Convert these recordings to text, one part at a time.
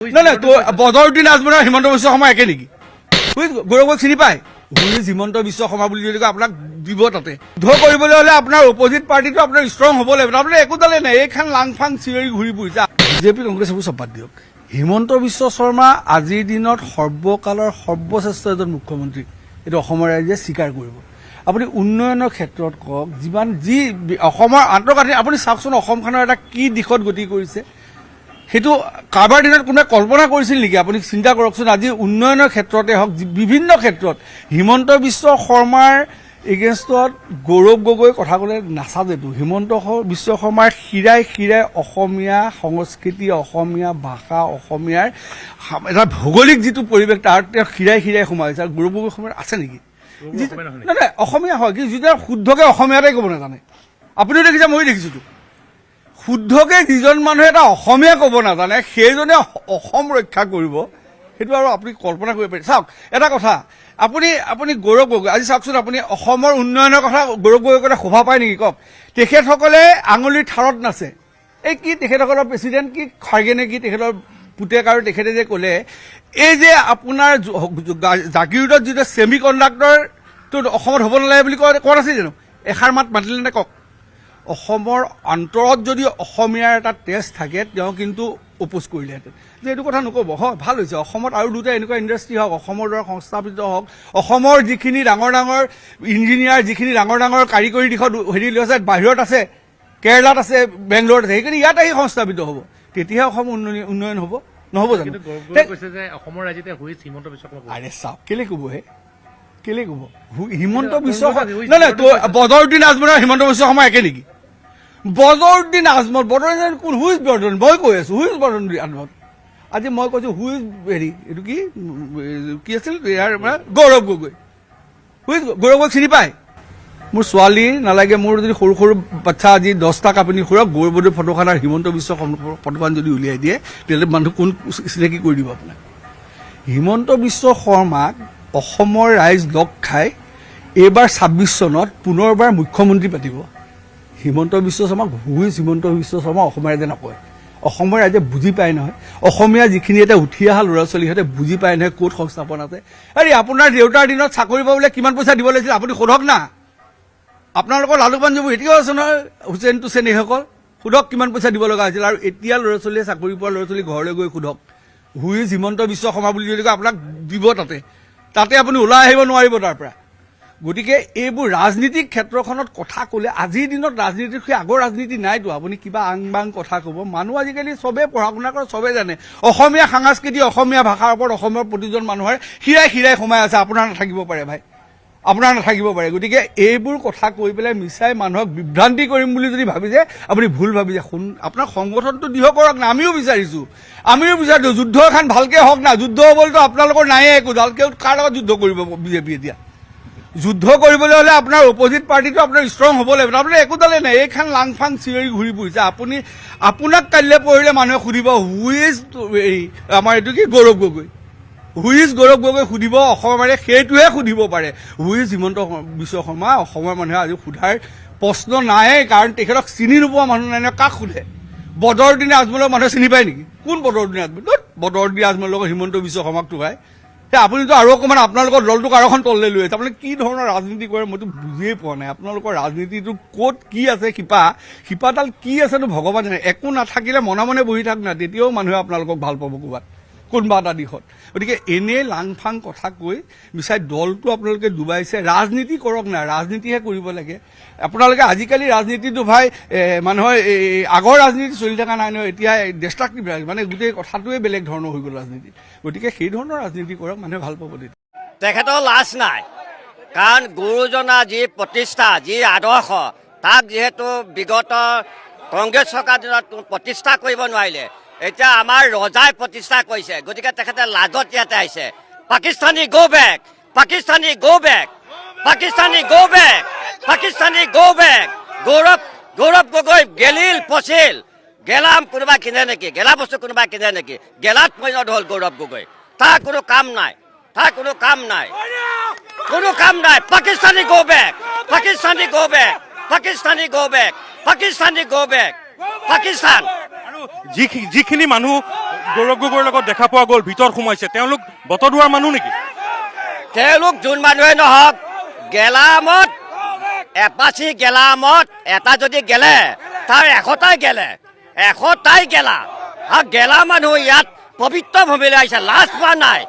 নাই বদৰুদ্দিন আজমল আৰু হিমন্ত বিশ্ব শৰ্মা একে নেকি? গৌৰৱক চিনি পায়? হিমন্ত বিশ্ব শৰ্মা বুলি যদি আপোনাক দিব তাতে ধ কৰিবলৈ হলে আপোনাৰ অপজিট পাৰ্টিটো আপোনাৰ ষ্ট্ৰং হ'ব লাগিব। আপোনাৰ একো দালে নাই, এইখন লাংফাং চিঞৰি ঘূৰি ফুৰিছে। বিজেপি কংগ্ৰেছ এইবোৰ চব বাদ দিয়ক। হিমন্ত বিশ্ব শৰ্মা আজিৰ দিনত সৰ্বকালৰ সৰ্বশ্ৰেষ্ঠ এজন মুখ্যমন্ত্ৰী, এইটো অসমৰ ৰাইজে স্বীকাৰ কৰিব। আপুনি উন্নয়নৰ ক্ষেত্ৰত কওক, যিমান যি অসমৰ আন্তঃগাঁথনি আপুনি চাওকচোন, অসমখনৰ এটা কি দিশত গতি কৰিছে সেইটো কাৰোবাৰ দিনত কোনোবাই কল্পনা কৰিছিল নেকি? আপুনি চিন্তা কৰকচোন। আজি উন্নয়নৰ ক্ষেত্ৰতে হওক, বিভিন্ন ক্ষেত্ৰত হিমন্ত বিশ্ব শৰ্মাৰ এগেইনষ্টত গৌৰৱ গগৈ কথা ক'লে নাচাজেতো। হিমন্ত বিশ্ব শৰ্মাৰ শিৰাই শিৰাই অসমীয়া সংস্কৃতি, অসমীয়া ভাষা, অসমীয়াৰ এটা ভৌগোলিক যিটো পৰিৱেশ তাৰ তেওঁ শিৰাই শিৰাই সোমাইছে। আৰু গৌৰৱ গগৈ সময়ত আছে নেকি? নাই অসমীয়া হয়, কিন্তু যিজন শুদ্ধকে অসমীয়াতে ক'ব নাজানে। আপুনিও দেখিছে, ময়ো দেখিছোতো। শুদ্ধকে যিজন মানুহে এটা অসমীয়া ক'ব নাজানে সেইজনে অসম ৰক্ষা কৰিব, সেইটো আৰু আপুনি কল্পনা কৰিব পাৰে। চাওক এটা কথা, আপুনি গৌৰৱ গগৈ আজি চাওকচোন, আপুনি অসমৰ উন্নয়নৰ কথা গৌৰৱ গগৈৰ কথা শোভা পায় নেকি? কওক। তেখেতসকলে আঙুলিৰ থাৰত নাচে। এই কি তেখেতসকলৰ প্ৰেচিডেণ্ট কি খাৰ্গে নে কি তেখেতৰ পুতেক, আৰু তেখেতে যে ক'লে এই যে আপোনাৰ জাগিৰোডত যিটো ছেমি কণ্ডাক্টৰটো অসমত হ'ব নালাগে বুলি কোৱা নাছিল জানো? এষাৰ মাত মাতিলে নে কওক। অসমৰ অন্তৰত যদি অসমীয়াৰ এটা তেজ থাকে তেওঁ কিন্তু অপ'জ কৰিলেহেঁতেন যে এইটো কথা নক'ব। হয়, ভাল হৈছে। অসমত আৰু দুটা এনেকুৱা ইণ্ডাষ্ট্ৰী হওক, অসমৰ দ্বাৰা সংস্থাপিত হওক, অসমৰ যিখিনি ডাঙৰ ডাঙৰ ইঞ্জিনিয়াৰ, যিখিনি ডাঙৰ ডাঙৰ কাৰিকৰী দিশত হেৰি লৈছে, বাহিৰত আছে, কেৰেলাত আছে, বেংগলোৰত আছে, সেইখিনি ইয়াত আহি সংস্থাপিত হ'ব, তেতিয়াহে অসম উন্নয়ন হ'ব। নহ'ব জানো? আৰে চাওক, কেলে ক'ব হে, কেলে ক'ব? হিমন্ত বিশ্ব নাই বদৰুদ্দিন আজমল আৰু হিমন্ত বিশ্ব শৰ্মা একে নেকি? বদৰুদ্দিন আজমল, বদৰুদ্দিন কোন? হুইজ বদৰুদ্দিন? মই কৈ আছো হুইজ বদৰুদ্দিন আজমল। আজি মই কৈছো হুইজ হেৰি, এইটো কি আছিল ইয়াৰ গৌৰৱ গগৈ। হুইজ গৌৰৱ গগৈক চিনি পায়? মোৰ ছোৱালী নালাগে, মোৰ যদি সৰু সৰু বাচ্ছা আজি 10টাক আপুনি খুৰাক গৌৰৱৰ ফটোখন আৰু হিমন্ত বিশ্ব ফটোখন যদি উলিয়াই দিয়ে, তেতিয়াহ'লে মানুহ কোন চিনাকি কৰি দিব আপোনাক? হিমন্ত বিশ্ব শৰ্মাক অসমৰ ৰাইজ লগ খাই এইবাৰ 26 চনত পুনৰবাৰ মুখ্যমন্ত্ৰী পাতিব। হিমন্ত বিশ্ব শৰ্মাক হুইজ হিমন্ত বিশ্ব শৰ্মা অসমৰ ৰাইজে নকয়। অসমৰ ৰাইজে বুজি পায় নহয়, অসমীয়া যিখিনি এটা উঠি অহা ল'ৰা ছোৱালী সিহঁতে বুজি পায় নহয় ক'ত সংস্থাপন আছে। আৰে আপোনাৰ দেউতাৰ দিনত চাকৰি পাবলৈ কিমান পইচা দিব লাগিছিল আপুনি সোধক না। আপোনালোকৰ লালু পাঞ্জাবী এতিয়াও আছে নহয়, হুছেইন টুছেইন এইসকল, সোধক কিমান পইচা দিব লগা হৈছিল। আৰু এতিয়া ল'ৰা ছোৱালীয়ে চাকৰি পোৱা ল'ৰা ছোৱালী ঘৰলৈ গৈ সোধক, হুইজ হিমন্ত বিশ্ব শৰ্মা বুলি যদি কয় আপোনাক দিব তাতে আপুনি ওলাই আহিব নোৱাৰিব তাৰ পৰা। গতিকে এইবোৰ ৰাজনীতিক ক্ষেত্ৰখনত কথা ক'লে, আজিৰ দিনত ৰাজনীতিৰ সেই আগৰ ৰাজনীতি নাইতো। আপুনি কিবা আং বাং কথা ক'ব, মানুহ আজিকালি চবেই পঢ়া শুনা কৰে, চবেই জানে অসমীয়া সংস্কৃতি, অসমীয়া ভাষাৰ ওপৰত অসমৰ প্ৰতিজন মানুহৰ শিৰাই শিৰাই সোমাই আছে। আপোনাৰ নাথাকিব পাৰে ভাই, আপোনাৰ নাথাকিব পাৰে। গতিকে এইবোৰ কথা কৈ পেলাই মিছাই মানুহক বিভ্ৰান্তি কৰিম বুলি যদি ভাবিছে আপুনি ভুল ভাবিছে। আপোনাৰ সংগঠনটো দৃঢ় কৰক না, আমিও বিচাৰিছো যুদ্ধ এখন ভালকে হওক না। যুদ্ধ হ'বলৈতো আপোনালোকৰ নায়ে একো, কাৰ লগত যুদ্ধ কৰিব বিজেপি? এতিয়া যুদ্ধ কৰিবলৈ হলে আপোনাৰ অপজিট পাৰ্টিটো আপোনাৰ ষ্ট্ৰং হ'ব লাগিব। আপোনাৰ একো দালে নাই, এইখন লাংফাং চিঞৰি ঘূৰি ফুৰিছে। আপোনাক কাইলৈ পঢ়িলে মানুহে সুধিব হুইজ আমাৰ এইটো কি গৌৰৱ গগৈ, হুইজ গৌৰৱ গগৈ সুধিব অসমৰ মানুহে, সেইটোহে সুধিব পাৰে। হুইজ হিমন্ত বিশ্ব শৰ্মা অসমৰ মানুহে আজি সোধাৰ প্ৰশ্ন নাই, কাৰণ তেখেতক চিনি নোপোৱা মানুহ নাই নহয়। কাক সোধে? বদৰুদ্দিন আজমলক মানুহে চিনি পায় নেকি? কোন বদৰুদ্দিন আজমল? বদৰুদ্দিন আজমলৰ লগত হিমন্ত বিশ্ব শৰ্মাকটো পায়। আপুনিতো আৰু অকণমান আপোনালোকৰ দলটোক আৰু এখন তললৈ লৈ আছে। আপোনালোকে কি ধৰণৰ ৰাজনীতি কৰে মইতো বুজিয়ে পোৱা নাই। আপোনালোকৰ ৰাজনীতিটো ক'ত কি আছে, শিপাডাল কি আছেতো ভগৱান জানে। একো নাথাকিলে মনে মনে বহি থাক না, তেতিয়াও মানুহে আপোনালোকক ভাল পাব ক'ৰবাত কোনোবা এটা দিশত। গতিকে এনেই লাংফাং কথা কৈ মিছাই দলটো আপোনালোকে ডুবাইছে। ৰাজনীতি কৰক না, ৰাজনীতিহে কৰিব লাগে আপোনালোকে। আজিকালি ৰাজনীতিটো ভাই মানুহৰ আগৰ ৰাজনীতি চলি থকা নাই নহয়, এতিয়া ডিষ্ট্ৰাকটিভ মানে গোটেই কথাটোৱে বেলেগ ধৰণৰ হৈ গ'ল ৰাজনীতি। গতিকে সেই ধৰণৰ ৰাজনীতি কৰক, মানুহে ভাল পাব। তেখেতৰ লাজ নাই, কাৰণ গুৰুজনাৰ যি প্ৰতিষ্ঠা, যি আদৰ্শ, তাক যিহেতু বিগত কংগ্ৰেছ চৰকাৰ দিনত প্ৰতিষ্ঠা কৰিব নোৱাৰিলে, এতিয়া আমাৰ ৰজাই প্ৰতিষ্ঠা কৰিছে। গতিকে তেখেতে লাজত ইয়াতে আহিছে। Pakistani go back, Pakistani go back, Pakistani go back, Pakistani go back. Gaurav Gogoi গেলিল পচিল, গেলাম কোনোবা কিনে নেকি, গেলা বস্তু কোনোবা কিনে নেকি? গেলাত পৰিণত হ'ল গৌৰৱ গগৈ। তাৰ কোনো কাম নাই, কোনো কাম নাই। Pakistani go back, Pakistani go back, Pakistani go back, Pakistani go back, Pakistan. যিখিনি মানুহ গৌৰৱ গগৈৰ লগত দেখা পোৱা গ'ল, ভিতৰত সোমাইছে, তেওঁলোক বটদ্ৰৱাৰ মানুহ নেকি? তেওঁলোক যোন মানুহে নহওক, গেলামত এপাচি গেলামত এটা যদি গেলে তাৰ 100টাই গেলে, 100টাই গেলা। আৰু গেলা মানুহ ইয়াত পবিত্ৰ ভূমিলৈ আহিছে, লাজ পোৱা নাই,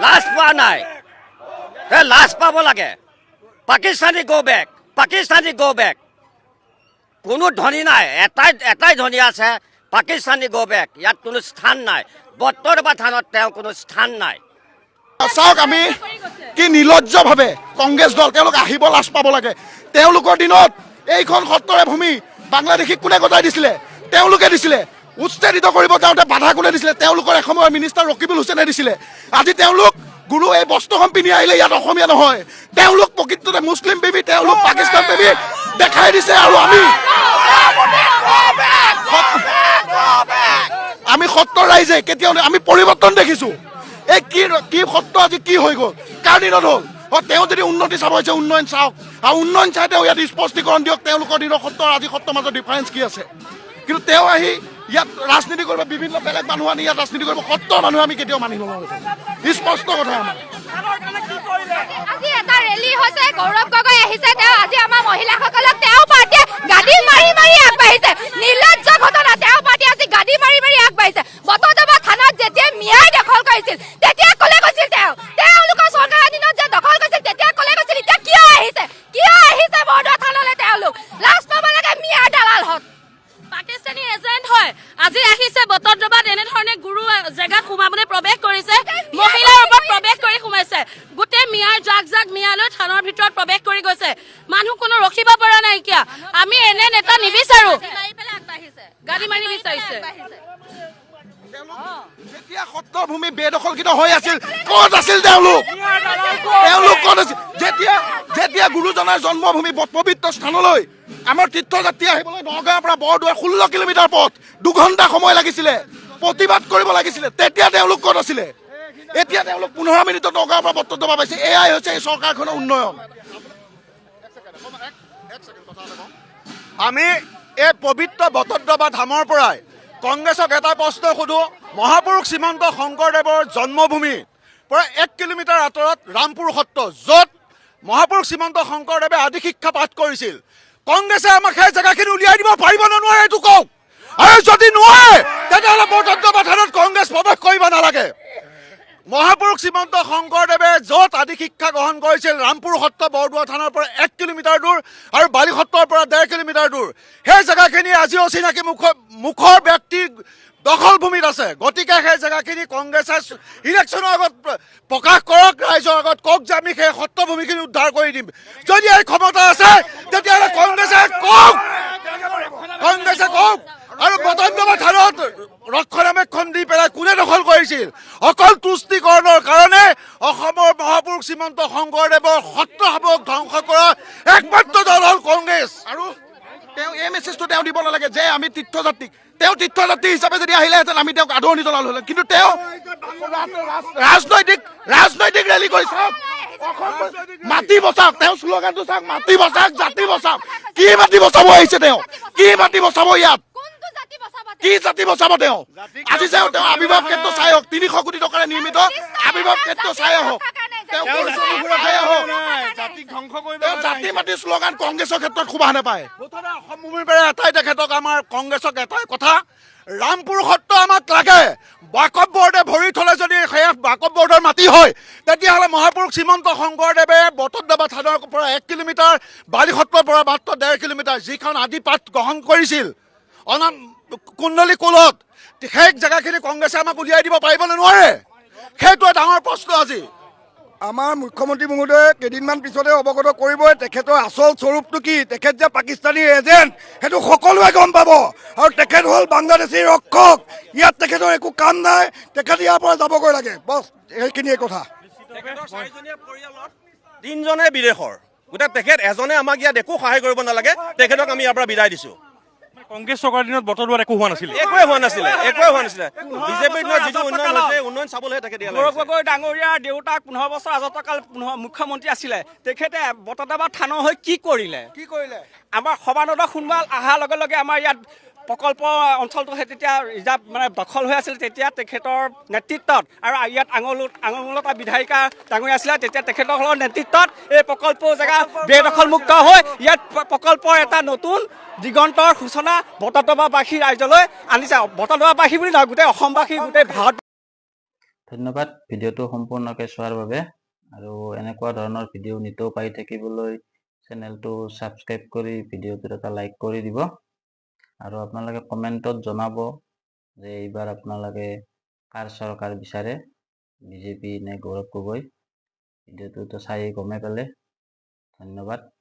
লাজ পোৱা নাই। লাজ পাব লাগে। Pakistani go back, Pakistani go back. কোনো ধনী নাই, এটাই ধনী আছে, পাকিস্তানী গো বেক। ইয়াত কোনো স্থান নাই, বটদ্ৰৱা থানত তেওঁ কোনো স্থান নাই। চাওক, আমি কি নিৰ্লজ্জভাৱে কংগ্ৰেছ দল তেওঁলোক আহিব লাজ পাব লাগে। তেওঁলোকৰ দিনত এইখন সত্ৰৰে ভূমি বাংলাদেশীক কোনে গতাই দিছিলে? তেওঁলোকে দিছিলে। উচ্ছেদিত কৰিব যাওঁতে বাধা কোনে দিছিলে? তেওঁলোকৰ এসময়ৰ মিনিষ্টাৰ ৰকিবুল হুছেইনে দিছিলে। আজি তেওঁলোক গুৰু এই বস্ত্ৰখন পিন্ধি আহিলে ইয়াত অসমীয়া নহয়। তেওঁলোক প্ৰকৃততে মুছলিম প্ৰেমী, তেওঁলোক পাকিস্তান প্ৰেমী দেখাই দিছে। আৰু আমি সত্ৰৰ ৰাইজে কেতিয়াও আমি পৰিৱৰ্তন দেখিছো। এই কি সত্ৰ আজি কি হৈ গ'ল? কাৰ দিনত হ'ল? তেওঁ যদি উন্নতি চাব হৈছে, উন্নয়ন চাওক, আৰু উন্নয়ন চাই তেওঁ ইয়াত স্পষ্টীকৰণ দিয়ক তেওঁলোকৰ দিনৰ সত্ৰ আজি সত্ৰৰ মাজত ডিফাৰেঞ্চ কি আছে। কিন্তু তেওঁ আহি ইয়াত ৰাজনীতি কৰিব, বিভিন্ন বেলেগ মানুহ আনি ইয়াত ৰাজনীতি কৰিব, সত্ৰৰ মানুহ আমি কেতিয়াও মানি নলওঁ। স্পষ্ট কথা আমাৰ। আজি এটা ৰেলী হৈছে, গৌৰৱ গগৈ আহিছে, তেওঁ আজি আমাৰ মহিলাসকলক তেওঁ পাৰ্টীয়ে গাড়ী মাৰি মাৰি আগবাঢ়িছে। নিৰ্লজ্জ ঘটনা, তেওঁ পাৰ্টীয়ে আজি গাড়ী মাৰি মাৰি আগবাঢ়িছে। বটদ্ৰৱা থানাত যেতিয়া মিয়াই দখল কৰিছিল তেতিয়া ক'লে কৈছিল তেওঁলোকৰ চৰকাৰৰ দিনত যে দখল কৰিছিল তেতিয়া ক'লে কৈছিল। এতিয়া কিয় আহিছে বৰদোৱা থানালৈ? তেওঁলোক লাজ পাব লাগে। মিয়াৰ দালালহঁত পাকিস্তানী এজেণ্ট হয়, আজি আহিছে বটদ্ৰৱাত এনেধৰণে গুৰু জেগাত সোমাবলৈ প্ৰৱেশ কৰিছে, মহিলাৰ ওপৰত প্ৰৱেশ কৰি সোমাইছে, গোটেই মিয়াৰ জাক মিয়ালৈ থানৰ ভিতৰত প্ৰৱেশ কৰি গৈছে। মানুহ কোনো ৰখিব পৰা নাইকিয়া। আমি এনে নেতা নিবিচাৰো। গাড়ী মাৰি বিচাৰিছে। যেতিয়া সত্ৰৰ ভূমি বেদখলকৃত হৈ আছিল, ক'ত আছিল তেওঁলোক? ক'ত আছিল? যেতিয়া গুৰুজনাৰ জন্মভূমি পবিত্ৰ স্থানলৈ আমাৰ তীৰ্থযাত্ৰী আহিবলৈ নগাঁৱৰ পৰা বৰদোৱাৰ 16 কিলোমিটাৰ পথ 2 ঘণ্টা সময় লাগিছিলে, প্ৰতিবাদ কৰিব লাগিছিলে, তেতিয়া তেওঁলোক ক'ত আছিলে? এতিয়া তেওঁলোক 15 মিনিটত নগাঁৱৰ পৰা বটদ্ৰৱা পাইছে। এয়াই হৈছে এই চৰকাৰখনৰ উন্নয়ন। আমি এই পবিত্ৰ বটদ্ৰৱা ধামৰ পৰাই কংগ্ৰেছক এটা প্ৰশ্ন সোধো। মহাপুৰুষ শ্ৰীমন্ত শংকৰদেৱৰ জন্মভূমিৰ পৰা 1 কিলোমিটাৰ আঁতৰত ৰামপুৰ সত্ৰ, য'ত মহাপুৰুষ শ্ৰীমন্ত শংকৰদেৱে আদি শিক্ষা পাঠ কৰিছিল। কংগ্ৰেছে আমাক সেই জেগাখিনি উলিয়াই দিব পাৰিব নে নোৱাৰে এইটো কওক। আৰু যদি নোৱাৰে তেতিয়াহ'লে বটদ্ৰৱা থানত কংগ্ৰেছ প্ৰৱেশ কৰিব নালাগে। মহাপুৰুষ শ্ৰীমন্ত শংকৰদেৱে য'ত আদি শিক্ষা গ্ৰহণ কৰিছিল, ৰামপুৰ সত্ৰ বৰদোৱা থানৰ পৰা 1 কিলোমিটাৰ দূৰ আৰু বালি সত্ৰৰ পৰা 1.5 কিলোমিটাৰ দূৰ, সেই জেগাখিনি আজি অচিনাকি মুখৰ ব্যক্তিৰ দখল ভূমিত আছে। গতিকে সেই জেগাখিনি কংগ্ৰেছে ইলেকশ্যনৰ আগত প্ৰকাশ কৰক, ৰাইজৰ আগত কওক যে আমি সেই সত্ৰভূমিখিনি উদ্ধাৰ কৰি দিম। যদি এই ক্ষমতা আছে তেতিয়াহ'লে কংগ্ৰেছে কওক। আৰু বটদ্ৰৱা থানত ৰক্ষণাবেক্ষণ দি পেলাই কোনে দখল কৰিছিল? অকল তুষ্টিকৰণৰ কাৰণে অসমৰ মহাপুৰুষ শ্ৰীমন্ত শংকৰদেৱৰ সত্ৰসমূহক ধ্বংস কৰা একমাত্ৰ দল হ'ল কংগ্ৰেছ। আৰু তেওঁ এই মেছেজটো তেওঁ দিব নালাগে যে আমি তীৰ্থযাত্ৰী, তেওঁ তীৰ্থযাত্ৰী হিচাপে যদি আহিলেহেঁতেন আমি তেওঁক আদৰণি জনালো হ'লে। কিন্তু তেওঁ ৰাজনৈতিক ৰেলী কৰিছে। মাটি বচাওক, তেওঁ শ্লোগানটো চাওক, মাটি বচাওক, জাতি বচাওক। কি মাটি বচাব আহিছে তেওঁ? কি মাটি বচাব ইয়াত? কি জাতি বচাব তেওঁ? আজি যে তেওঁ আবিৰ্ভাৱ ক্ষেত্ৰ চাই আহক, 300 কোটি টকাৰে নিৰ্মিত আবিৰ্ভাৱ ক্ষেত্ৰ চাই আহক। জাতি মাটিৰ শ্লোগান কংগ্ৰেছৰ ক্ষেত্ৰত শোভা নাপায়। অসম ভূমিৰ পৰা এটাই তেখেতক আমাৰ কংগ্ৰেছক এটাই কথা, ৰামপুৰ সত্ৰ আমাক লাগে। বাকব বৰ্ডে ভৰি থলে যদি সেয়া বাকব বৰ্ডৰ মাটি হয়, তেতিয়াহ'লে মহাপুৰুষ শ্ৰীমন্ত শংকৰদেৱে বটদ্ৰৱা থানৰ পৰা 1 কিলোমিটাৰ, বালি সত্ৰৰ পৰা মাত্ৰ 1.5 কিলোমিটাৰ যিখন আদি পাঠ গ্ৰহণ কৰিছিল কুণ্ডলী কুলত, সেই জেগাখিনি কংগ্ৰেছে আমাক উলিয়াই দিব পাৰিব নে নোৱাৰে? সেইটো ডাঙৰ প্ৰশ্ন। আজি আমাৰ মুখ্যমন্ত্ৰী মহোদয়ে কেইদিনমান পিছতে অৱগত কৰিবই তেখেতৰ আচল স্বৰূপটো কি। তেখেত যে পাকিস্তানী এজেণ্ট সেইটো সকলোৱে গম পাব। আৰু তেখেত হ'ল বাংলাদেশীৰ ৰক্ষক। ইয়াত তেখেতৰ একো কাম নাই, তেখেত ইয়াৰ পৰা যাবগৈ লাগে। বছ সেইখিনিয়ে কথা। 3জনে বিদেশৰ, গতিকে তেখেত এজনে আমাক ইয়াত একো সহায় কৰিব নালাগে, তেখেতক আমি ইয়াৰ পৰা বিদায় দিছোঁ। কংগ্ৰেছ চৰকাৰৰ দিনত বটদ্ৰৱাত একো হোৱা নাছিলে, একোৱে হোৱা নাছিলে। বিজেপিৰ দিনত যিটো উন্নয়ন হৈছে, উন্নয়ন চাবলৈহে তেখেত গৌৰৱ গগৈ ডাঙৰীয়া দেউতাক 15 বছৰ আজতকাল মুখ্যমন্ত্ৰী আছিলে। তেখেতে বটদ্ৰৱা থানৰ হৈ কি কৰিলে? আমাৰ সৰ্বানন্দ সোণোৱাল অহাৰ লগে লগে আমাৰ ইয়াত প্ৰকল্প অঞ্চলটো সেই তেতিয়া ৰিজাৰ্ভ মানে দখল হৈ আছিল তেতিয়া তেখেতৰ নেতৃত্বত আৰু ইয়াত আঙুলতা বিধায়িকা ডাঙৰী আছিলে তেতিয়া তেখেতসকলৰ নেতৃত্বত এই প্ৰকল্প জেগা বেদখলমুক্ত হৈ ইয়াত প্ৰকল্পৰ এটা নতুন দিগন্তৰ সূচনা বটদ্ৰৱাবাসী ৰাইজলৈ আনিছে। বটদ্ৰৱাবাসী বুলি নহয়, গোটেই অসমবাসী, গোটেই ভাৰত। ধন্যবাদ ভিডিঅ'টো সম্পূৰ্ণকৈ চোৱাৰ বাবে। আৰু এনেকুৱা ধৰণৰ ভিডিঅ' নিতৌ পাই থাকিবলৈ চেনেলটো ছাবস্ক্ৰাইব কৰি ভিডিঅ'টোত এটা লাইক কৰি দিব। আৰু আপোনালোকে কমেণ্টত জনাব যে এইবাৰ আপোনালোকে কাৰ চৰকাৰ বিচাৰে, বিজেপি নে গৌৰৱ গগৈ। ভিডিঅ'টোতো চাই গমেই পালে। ধন্যবাদ।